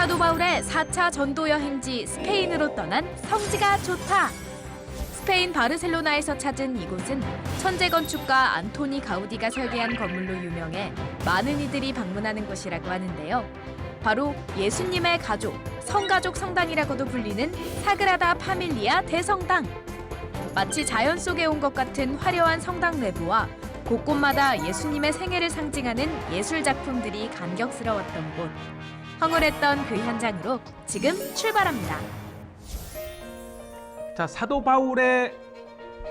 사도 바울의 4차 전도 여행지 스페인으로 떠난 성지가 좋다. 스페인 바르셀로나에서 찾은 이곳은 천재 건축가 안토니 가우디가 설계한 건물로 유명해 많은 이들이 방문하는 곳이라고 하는데요. 바로 예수님의 가족, 성가족 성당이라고도 불리는 사그라다 파밀리아 대성당. 마치 자연 속에 온 것 같은 화려한 성당 내부와 곳곳마다 예수님의 생애를 상징하는 예술 작품들이 감격스러웠던 곳. 황홀했던 그 현장으로 지금 출발합니다. 자, 사도 바울의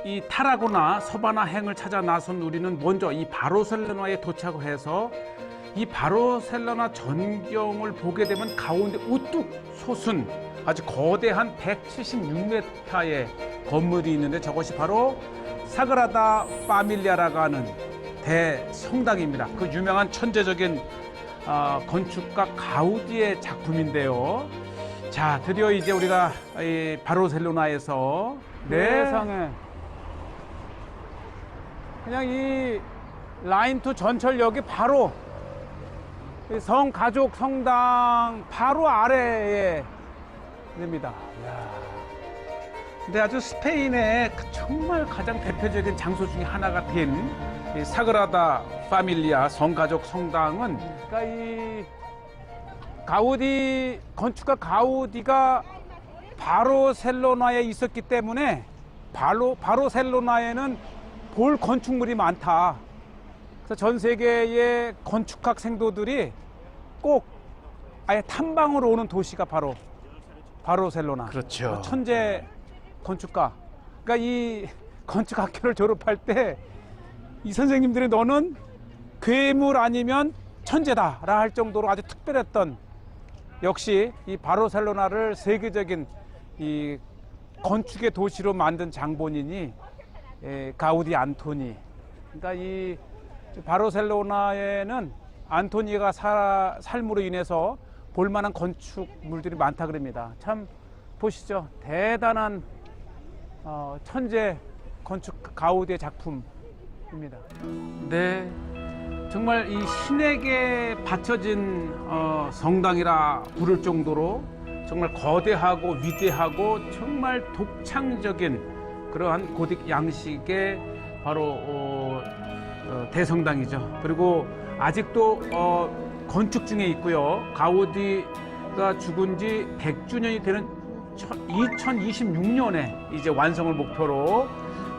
이 타라고나 서바나행을 찾아 나선 우리는 먼저 이 바르셀로나에 도착해서 이 바르셀로나 전경을 보게 되면 가운데 우뚝 솟은 아주 거대한 176m의 건물이 있는데 저것이 바로 사그라다 파밀리아라고 하는 대성당입니다. 그 유명한 천재적인 건축가 가우디의 작품인데요. 자, 드디어 이제 우리가 이 바르셀로나에서 세상에 그냥 이 라인2 전철역이 바로 성가족 성당 바로 아래에 됩니다. 근데 아주 스페인의 정말 가장 대표적인 장소 중에 하나가 된 이 사그라다 파밀리아 성가족 성당은 그러니까 이 가우디 건축가 가우디가 바르셀로나에 있었기 때문에 바르셀로나에는 볼 건축물이 많다. 그래서 전 세계의 건축학 생도들이 꼭 아예 탐방으로 오는 도시가 바로 바르셀로나. 그렇죠. 천재 건축가. 그러니까 이 건축학교를 졸업할 때 이 선생님들이 너는 괴물 아니면 천재다라 할 정도로 아주 특별했던, 역시 이 바르셀로나를 세계적인 이 건축의 도시로 만든 장본인이 가우디 안토니. 그러니까 이 바르셀로나에는 안토니가 삶으로 인해서 볼만한 건축물들이 많다 그럽니다. 참 보시죠. 대단한 천재 건축 가우디의 작품입니다. 네, 정말 이 신에게 바쳐진 성당이라 부를 정도로 정말 거대하고 위대하고 정말 독창적인 그러한 고딕 양식의 바로 대성당이죠. 그리고 아직도 건축 중에 있고요. 가우디가 죽은 지 100주년이 되는 2026년에 이제 완성을 목표로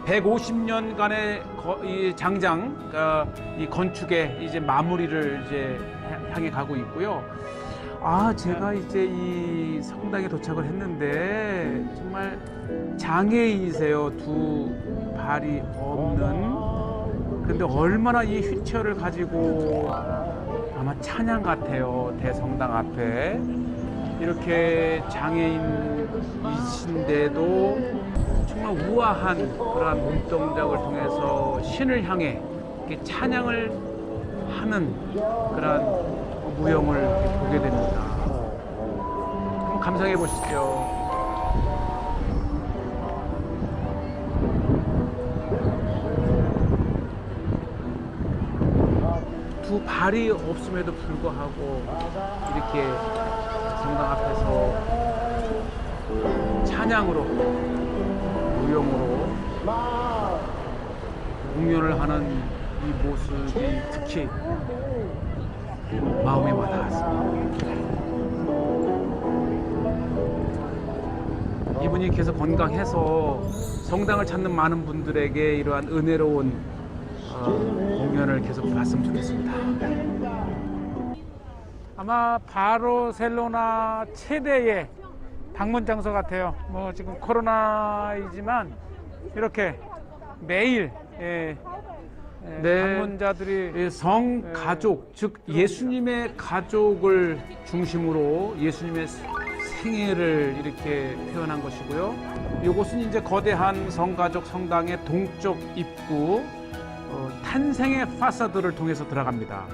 150년간의 이 장장 이 건축의 이제 마무리를 이제 향해 가고 있고요. 제가 이제 이 성당에 도착을 했는데 정말 장애인이세요. 두 발이 없는. 근데 얼마나 이 휠체어를 가지고 아마 찬양 같아요. 대성당 앞에 이렇게 장애인이신데도 정말 우아한 그러한 몸동작을 통해서 신을 향해 이렇게 찬양을 하는 그러한 무용을 보게 됩니다. 한번 감상해 보시죠. 두 발이 없음에도 불구하고 이렇게 성당 앞에서 찬양으로 무용으로 공연을 하는 이 모습이 특히 마음에 와닿았습니다. 이분이 계속 건강해서 성당을 찾는 많은 분들에게 이러한 은혜로운 공연을 계속 봤으면 좋겠습니다. 아마 바르셀로나 최대의 방문 장소 같아요. 뭐 지금 코로나이지만 이렇게 매일 방문자들이 성가족, 즉 예수님의 가족을 중심으로 예수님의 생애를 이렇게 표현한 것이고요. 이곳은 이제 거대한 성가족 성당의 동쪽 입구 탄생의 파사드를 통해서 들어갑니다.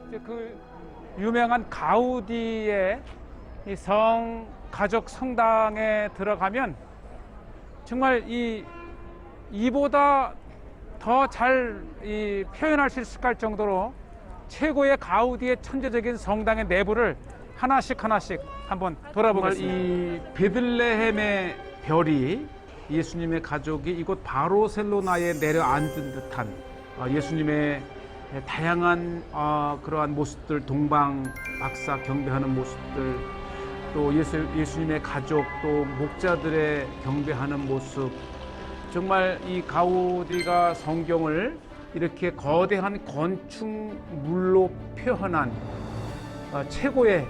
이제 그 유명한 가우디의 이 성가족 성당에 들어가면 정말 이보다 더 잘 표현할 수 있을 정도로 최고의 가우디의 천재적인 성당의 내부를 하나씩 한번 돌아보겠습니다. 이 베들레헴의 별이 예수님의 가족이 이곳 바르셀로나에 내려앉은 듯한 예수님의 다양한 그러한 모습들, 동방박사 경배하는 모습들, 또 예수님의 가족, 또 목자들의 경배하는 모습, 정말 이 가우디가 성경을 이렇게 거대한 건축물로 표현한 최고의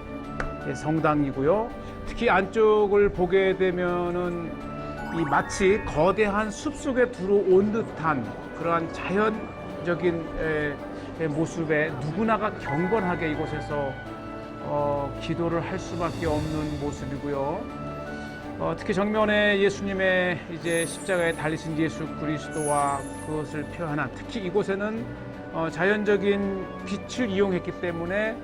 성당이고요. 특히 안쪽을 보게 되면은 이 마치 거대한 숲속에 들어온 듯한 그러한 자연적인 모습에 누구나가 경건하게 이곳에서 기도를 할 수밖에 없는 모습이고요. 특히 정면에 예수님의 이제 십자가에 달리신 예수 그리스도와 그것을 표현한, 특히 이곳에는 자연적인 빛을 이용했기 때문에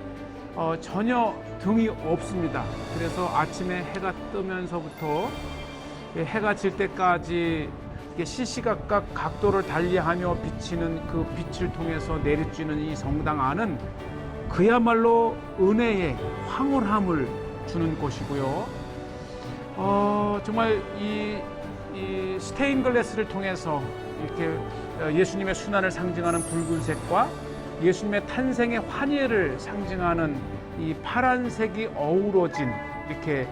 전혀 등이 없습니다. 그래서 아침에 해가 뜨면서부터 해가 질 때까지 시시각각 각도를 달리하며 비치는 그 빛을 통해서 내리쬐는 이 성당 안은 그야말로 은혜의 황홀함을 주는 곳이고요. 정말 이 스테인글라스를 통해서 이렇게 예수님의 순환을 상징하는 붉은색과 예수님의 탄생의 환희를 상징하는 이 파란색이 어우러진 이렇게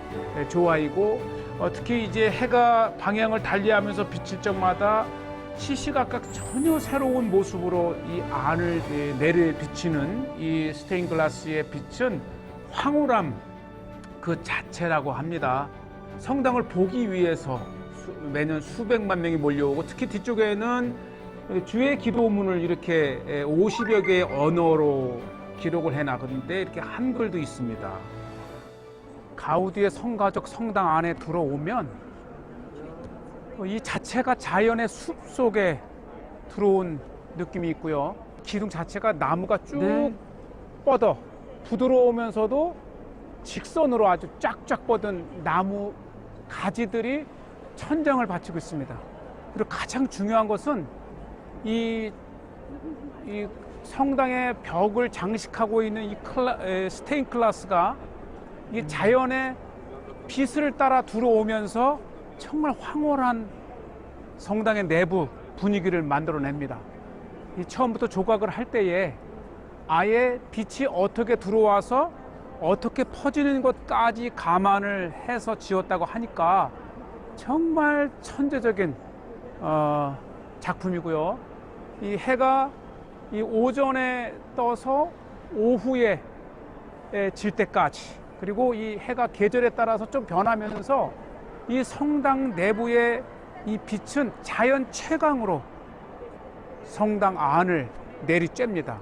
조화이고, 특히 이제 해가 방향을 달리하면서 비칠 적마다 시시각각 전혀 새로운 모습으로 이 안을 내려 비치는 이 스테인글라스의 빛은 황홀함 그 자체라고 합니다. 성당을 보기 위해서 매년 수백만 명이 몰려오고, 특히 뒤쪽에는 주의 기도문을 이렇게 50여 개의 언어로 기록을 해놨는데 이렇게 한글도 있습니다. 가우디의 성가족 성당 안에 들어오면 이 자체가 자연의 숲 속에 들어온 느낌이 있고요. 기둥 자체가 나무가 쭉 뻗어 부드러우면서도 직선으로 아주 쫙쫙 뻗은 나무 가지들이 천장을 받치고 있습니다. 그리고 가장 중요한 것은 이 성당의 벽을 장식하고 있는 이 스테인글라스가 이 자연의 빛을 따라 들어오면서 정말 황홀한 성당의 내부 분위기를 만들어냅니다. 이 처음부터 조각을 할 때에 아예 빛이 어떻게 들어와서 어떻게 퍼지는 것까지 감안을 해서 지었다고 하니까 정말 천재적인 작품이고요. 이 해가 이 오전에 떠서 오후에 질 때까지, 그리고 이 해가 계절에 따라서 좀 변하면서 이 성당 내부의 이 빛은 자연 채광으로 성당 안을 내리쬐입니다.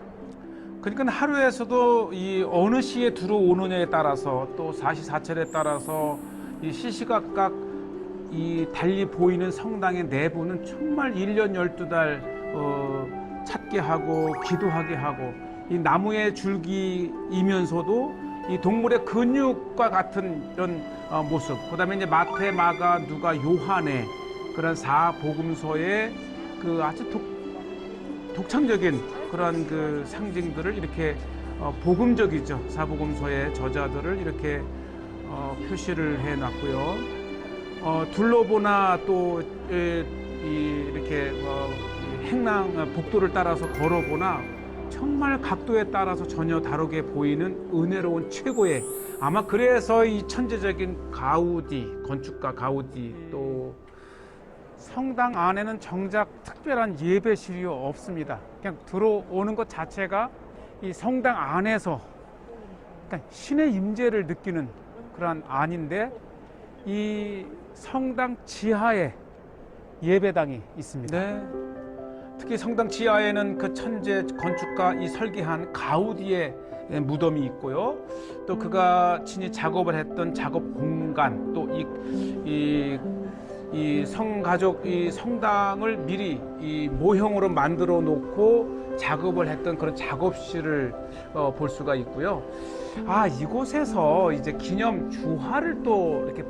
그러니까 하루에서도 이 어느 시에 들어오느냐에 따라서, 또 사시사철에 따라서 이 시시각각 이 달리 보이는 성당의 내부는 정말 1년 12달 찾게 하고 기도하게 하고, 이 나무의 줄기이면서도 이 동물의 근육과 같은 이런 모습, 그 다음에 이제 마태, 마가, 누가, 요한의 그런 사복음서의 그 아주 독창적인 그런 그 상징들을 이렇게 복음적이죠. 사복음서의 저자들을 이렇게 표시를 해 놨고요. 둘러보나 또 이렇게 행랑 복도를 따라서 걸어보나 정말 각도에 따라서 전혀 다르게 보이는 은혜로운 최고의, 아마 그래서 이 천재적인 가우디, 건축가 가우디, 또 성당 안에는 정작 특별한 예배실이 없습니다. 그냥 들어오는 것 자체가 이 성당 안에서 그러니까 신의 임재를 느끼는 그런 안인데, 이 성당 지하에 예배당이 있습니다. 네. 특히 성당 지하에는 그 천재 건축가 이 설계한 가우디의 무덤이 있고요. 또 그가 친히 작업을 했던 작업 공간, 또 이 성가족 이 성당을 미리 이 모형으로 만들어 놓고 작업을 했던 그런 작업실을 볼 수가 있고요. 이곳에서 이제 기념 주화를 또 이렇게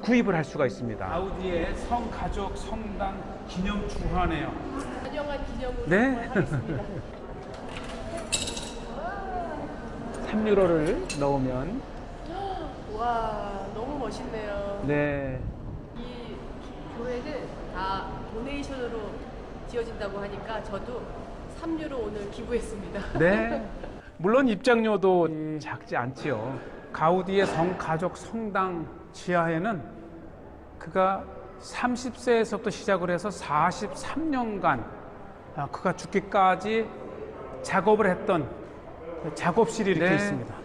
구입을 할 수가 있습니다. 가우디의 성가족 성당 기념 주화네요. 안녕한 기념으로 네. 하겠습니다. 3유로를 넣으면 와, 너무 멋있네요. 네. 이 교회는 다 도네이션으로 지어진다고 하니까 저도 3유로 오늘 기부했습니다. 네. 물론 입장료도 작지 않지요. 가우디의 성가족 성당 지하에는 그가 30세에서부터 시작을 해서 43년간 그가 죽기까지 작업을 했던 작업실이 이렇게 네. 있습니다.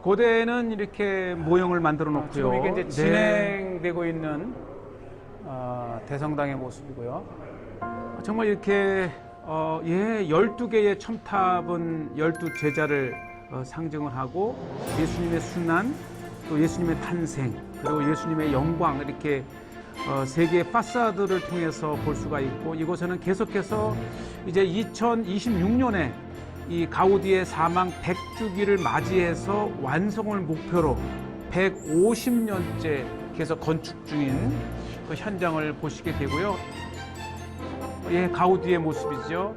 고대에는 이렇게 모형을 만들어 놓고요. 지금 이게 이제 네. 진행되고 있는 대성당의 모습이고요. 정말 이렇게 12개의 첨탑은 12제자를 상징을 하고 예수님의 순환, 또 예수님의 탄생, 그리고 예수님의 영광 이렇게 세 개의 파사드를 통해서 볼 수가 있고 이곳에는 계속해서 이제 2026년에 이 가우디의 사망 100주기를 맞이해서 완성을 목표로 150년째 계속 건축 중인 그 현장을 보시게 되고요. 예, 가우디의 모습이죠.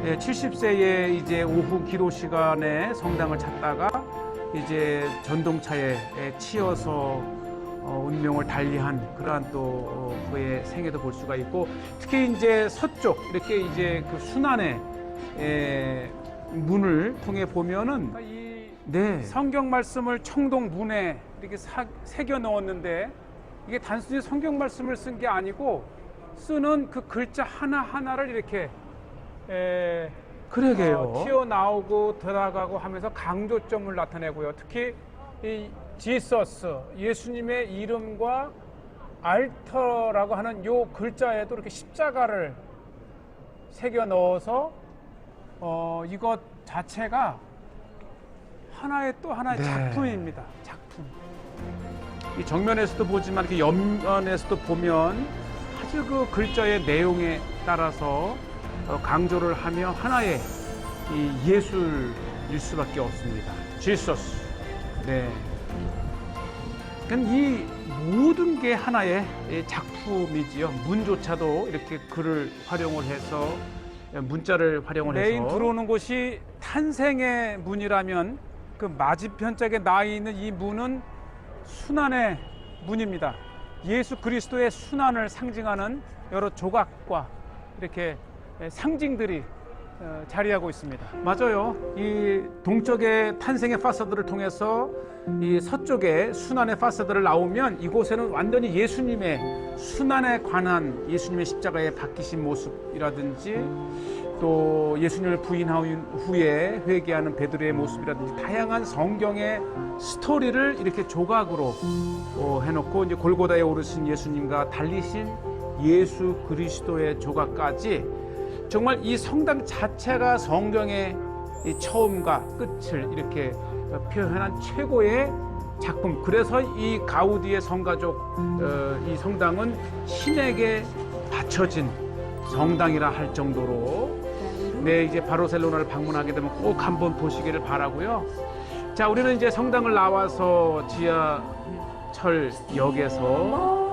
예, 70세에 이제 오후 기도 시간에 성당을 찾다가 이제 전동차에 치여서 운명을 달리한 그러한 또 그의 생애도 볼 수가 있고 특히 이제 서쪽 이렇게 이제 그 순환의 문을 통해 보면은 이 네. 성경 말씀을 청동 문에 이렇게 새겨 넣었는데 이게 단순히 성경 말씀을 쓴 게 아니고 쓰는 그 글자 하나하나를 이렇게 그러게요. 튀어나오고 들어가고 하면서 강조점을 나타내고요. 특히 이 지서스, 예수님의 이름과 알터라고 하는 요 글자에도 이렇게 십자가를 새겨 넣어서 이것 자체가 하나의 또 하나의 네. 작품입니다. 작품. 이 정면에서도 보지만 이렇게 옆면에서도 보면 아주 그 글자의 내용에 따라서 강조를 하며 하나의 이 예술일 수밖에 없습니다. 지서스. 네. 그러니까 이 모든 게 하나의 작품이지요. 문조차도 이렇게 글을 활용을 해서 문자를 활용을 메인 해서 들어오는 곳이 탄생의 문이라면 그 맞은편짝에 나 있는 이 문은 순환의 문입니다. 예수 그리스도의 순환을 상징하는 여러 조각과 이렇게 상징들이 자리하고 있습니다. 맞아요. 이 동쪽의 탄생의 파사드를 통해서 이 서쪽의 순환의 파사드를 나오면 이곳에는 완전히 예수님의 순환에 관한 예수님의 십자가에 박히신 모습이라든지 또 예수님을 부인한 후에 회개하는 베드로의 모습이라든지 다양한 성경의 스토리를 이렇게 조각으로 해놓고 이제 골고다에 오르신 예수님과 달리신 예수 그리스도의 조각까지 정말 이 성당 자체가 성경의 이 처음과 끝을 이렇게 표현한 최고의 작품. 그래서 이 가우디의 성가족 이 성당은 신에게 바쳐진 성당이라 할 정도로 네, 이제 바르셀로나를 방문하게 되면 꼭 한번 보시기를 바라고요. 자, 우리는 이제 성당을 나와서 지하철역에서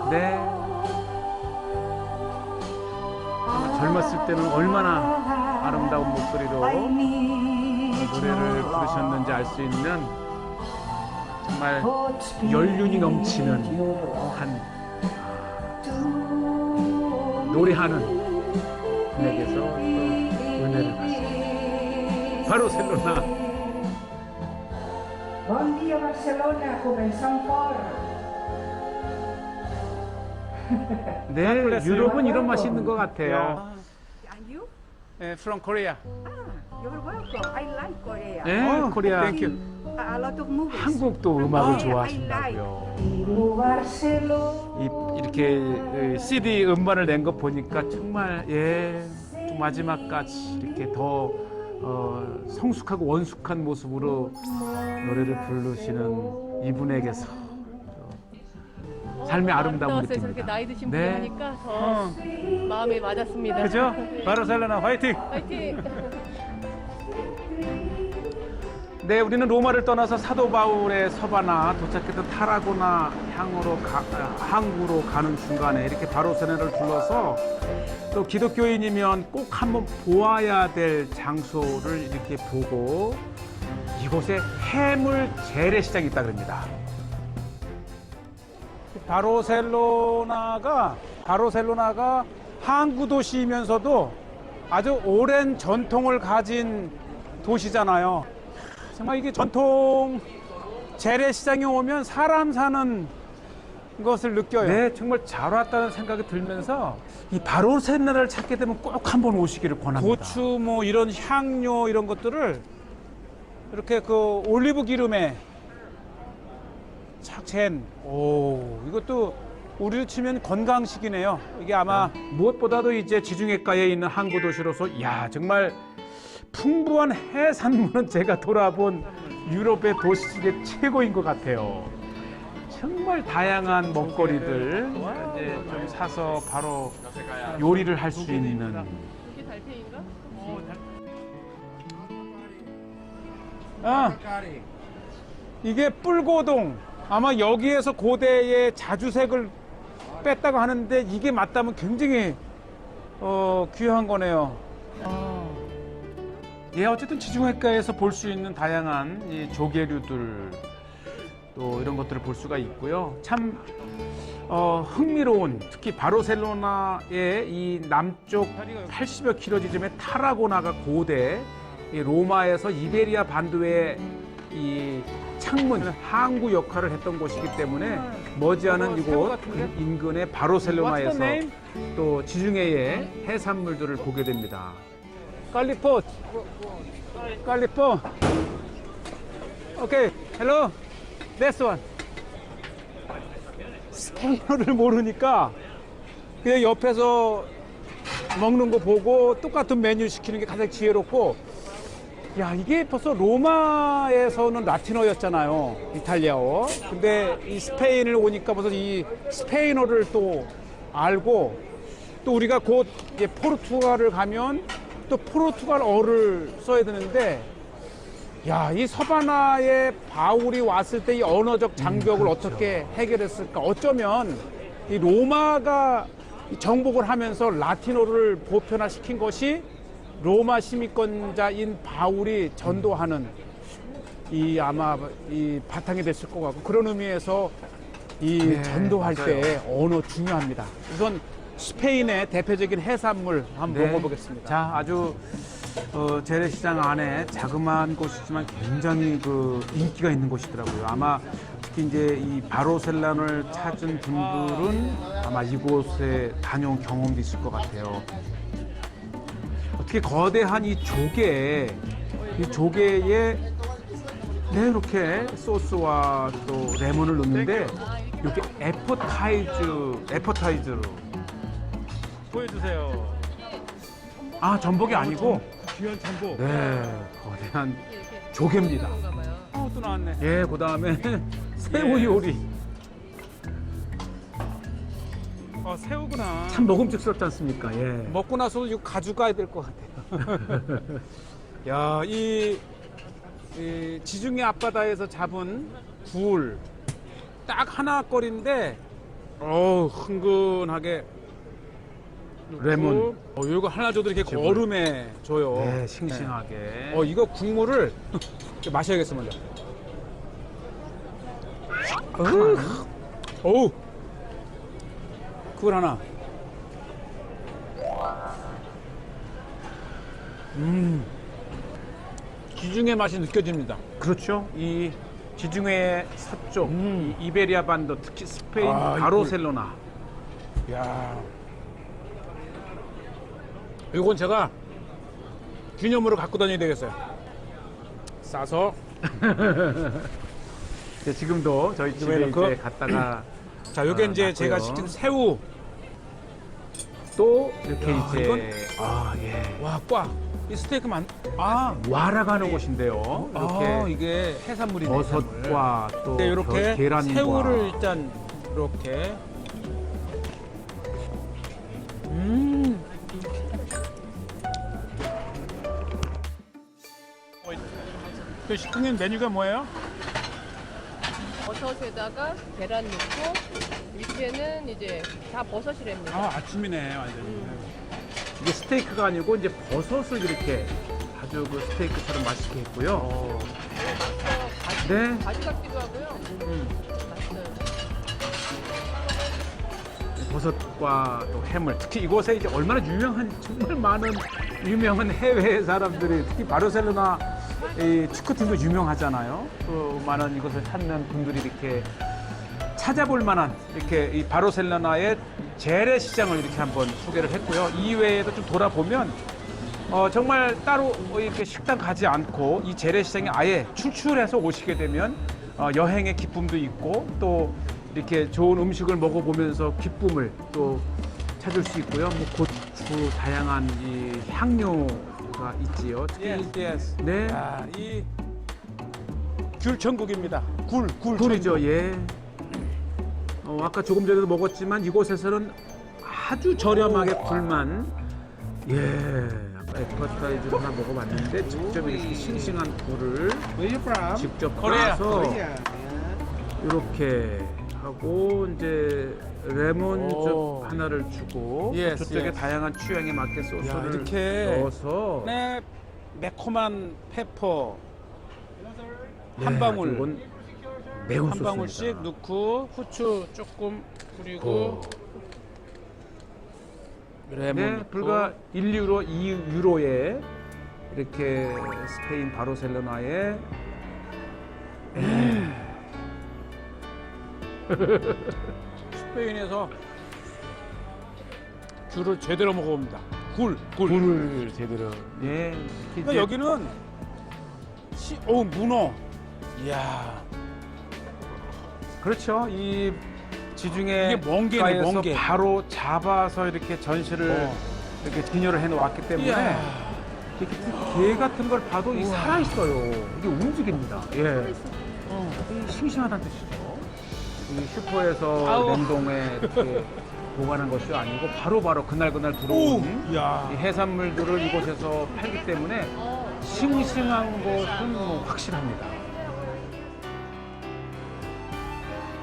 네. 젊었을 때는 얼마나 아름다운 목소리로 노래를 부르셨는지 알 수 있는 정말 연륜이 넘치는 한 노래하는 분에게서 또 은혜를 받습니다. 바르셀로나. Bom dia, Barcelona. Comenzamos por. 네, 유럽은 이런 맛이 있는 것 같아요. And you? From Korea. You're welcome. I like Korea. 네, 코리아. Thank you. A lot of movies. 한국도 음악을 I 좋아하신다고요. like Barcelona. 이렇게 CD 음반을 낸 거 보니까 정말 좀 마지막까지 이렇게 더 성숙하고 원숙한 모습으로 노래를 부르시는 이분에게서 삶의 아름다움을 아름다웠어요. 저렇게 느낍니다. 나이 드신 네. 분이 하니까 더 마음에 와닿습니다. 그죠? 바르셀로나 화이팅! 화이팅! 네, 우리는 로마를 떠나서 사도 바울의 서바나 도착했던 타라고나 항구로 가는 중간에 이렇게 바로셀로나를 둘러서 또 기독교인이면 꼭 한번 보아야 될 장소를 이렇게 보고 이곳에 해물 재래시장이 있다 그럽니다. 바르셀로나가 항구 도시이면서도 아주 오랜 전통을 가진 도시잖아요. 정말 이게 전통 재래시장에 오면 사람 사는 것을 느껴요. 네, 정말 잘 왔다는 생각이 들면서 이 바르셀로나를 찾게 되면 꼭 한번 오시기를 권합니다. 고추 뭐 이런 향료 이런 것들을 이렇게 그 올리브 기름에 착 잰. 오, 이것도 우리로 치면 건강식이네요. 이게 아마 무엇보다도 이제 지중해가에 있는 항구 도시로서 야 정말 풍부한 해산물은 제가 돌아본 유럽의 도시 중에 최고인 것 같아요. 정말 다양한 먹거리들 이제 좀 사서 바로 요리를 할 수 있는. 이게 달팽인가? 이게 뿔고동. 아마 여기에서 고대의 자주색을 뺐다고 하는데 이게 맞다면 굉장히 귀한 거네요. 예, 어쨌든 지중해가에서 볼 수 있는 다양한 이 조개류들 또 이런 것들을 볼 수가 있고요. 참 흥미로운 특히 바르셀로나의 이 남쪽 80여 킬로 지점의 타라고나가 고대 이 로마에서 이베리아 반도의 이 창문 항구 역할을 했던 곳이기 때문에 머지않은 이곳 인근의 바르셀로나에서 또 지중해의 해산물들을 보게 됩니다. 깔리포. 오케이, 헬로. This one. 스페인어를 모르니까 그냥 옆에서 먹는 거 보고 똑같은 메뉴 시키는 게 가장 지혜롭고, 야, 이게 벌써 로마에서는 라틴어였잖아요. 이탈리아어. 근데 이 스페인을 오니까 벌써 이 스페인어를 또 알고, 또 우리가 곧 이제 포르투갈을 가면 또 포르투갈어를 써야 되는데, 야, 이 서바나에 바울이 왔을 때 이 언어적 장벽을 그렇죠. 어떻게 해결했을까? 어쩌면 이 로마가 정복을 하면서 라틴어를 보편화시킨 것이 로마 시민권자인 바울이 전도하는 이 아마 이 바탕이 됐을 것 같고, 그런 의미에서 이 전도할 때 언어 중요합니다. 우선 스페인의 대표적인 해산물 한번 먹어보겠습니다. 자, 아주 재래시장 안에 자그마한 곳이지만 굉장히 그 인기가 있는 곳이더라고요. 아마 특히 이제 이 바르셀로나를 찾은 분들은 아마 이곳에 다녀온 경험도 있을 것 같아요. 어떻게 거대한 이 조개에 네, 이렇게 소스와 또 레몬을 넣는데 이렇게 애퍼타이즈로 보여주세요. 아, 전복이 아니고 귀한 전복. 네, 거대한 조개입니다. 또 나왔네. 예, 그 다음에 새우 요리. 새우구나. 참 먹음직스럽지 않습니까? 예. 먹고 나서 이거 가져가야 될 것 같아요. 야, 이 지중해 앞바다에서 잡은 굴 딱 하나 거리인데, 흥근하게 레몬. 이거 하나 줘도 이렇게 얼음에 줘요. 네, 싱싱하게. 네. 이거 국물을 이렇게 마셔야겠어 먼저. 어우, 그걸 하나. 지중해 맛이 느껴집니다. 그렇죠. 이 지중해 서쪽, 이 이베리아 반도, 특히 스페인 바르셀로나. 야, 이건 제가 기념으로 갖고 다녀야 되겠어요. 싸서. 네, 지금도 저희 집에 이제 갔다가 자, 요게 이제 놨고요. 제가 시킨 새우. 또 이렇게 야, 이제 이건- 예. 와, 꽉. 이 스테이크만. 와라가는 곳인데요. 이렇게 이게 해산물이네. 버섯과 또 네, 이렇게 계란과 새우를 일단 이렇게. 대표 식품인 메뉴가 뭐예요? 버섯에다가 계란 넣고 밑에는 이제 다 버섯이랍니다. 아, 아침이네 완전히. 이게 스테이크가 아니고 이제 버섯을 이렇게 아주 그 스테이크처럼 맛있게 했고요. 네. 가지 같기도 하고요. 맛있어요. 버섯과 또 해물, 특히 이곳에 이제 얼마나 유명한 정말 많은 유명한 해외 사람들이 특히 바르셀로나 이 축구팀도 유명하잖아요. 또 많은 이곳을 찾는 분들이 이렇게 찾아볼 만한 이렇게 이 바르셀로나의 재래시장을 이렇게 한번 소개를 했고요. 이외에도 좀 돌아보면 정말 따로 이렇게 식당 가지 않고 이 재래시장에 아예 출출해서 오시게 되면 여행의 기쁨도 있고 또 이렇게 좋은 음식을 먹어보면서 기쁨을 또 찾을 수 있고요. 뭐 고추, 다양한 이 향료가 있지요. 특히 예스. 네, 야, 이 귤천국입니다. 굴. 굴이죠. 예. 아까 조금 전에도 먹었지만 이곳에서는 아주 저렴하게 굴만 아까 에프타이저 하나 먹어봤는데 직접 이렇게 싱싱한 굴을 직접 갈아서 이렇게 하고 이제 레몬즙 하나를 주고 Yes, 저쪽에 yes. 다양한 취향에 맞게 소스를 이렇게 넣어서 네, 매콤한 페퍼 한 방울, 이건 매운 한 방울씩 소스입니다. 넣고 후추 조금 뿌리고 레몬 네, 넣고. 불과 1유로, 2유로에 이렇게 스페인 바르셀로나에 스페인에서 귤을 제대로 먹어봅니다. 굴. 굴을 제대로. 예. 그러니까 여기는 문어. 이야. 그렇죠. 이 지중해 이게 멍게네, 가에서 멍게. 바로 잡아서 이렇게 전시를 이렇게 진열을 해놓았기 때문에 이야. 이렇게 게 같은 걸 봐도 이 살아 있어요. 이게 움직입니다. 예. 이 싱싱하다는 뜻이죠. 이 슈퍼에서 아우. 냉동에 이렇게 보관한 것이 아니고 바로바로 그날 들어온 이야. 이 해산물들을 이곳에서 팔기 때문에 싱싱한 것은 뭐 확실합니다.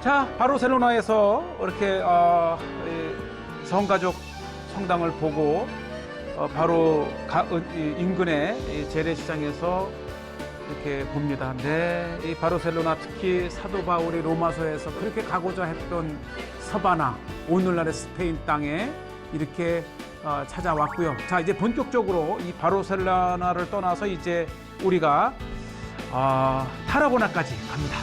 자, 바르셀로나에서 이렇게 이 성가족 성당을 보고 바로 이 인근의 이 재래시장에서 이렇게 봅니다. 네, 이 바르셀로나 특히 사도 바울이 로마서에서 그렇게 가고자 했던 서바나, 오늘날의 스페인 땅에 이렇게 찾아왔고요. 자, 이제 본격적으로 이 바르셀로나를 떠나서 이제 우리가 타라고나까지 갑니다.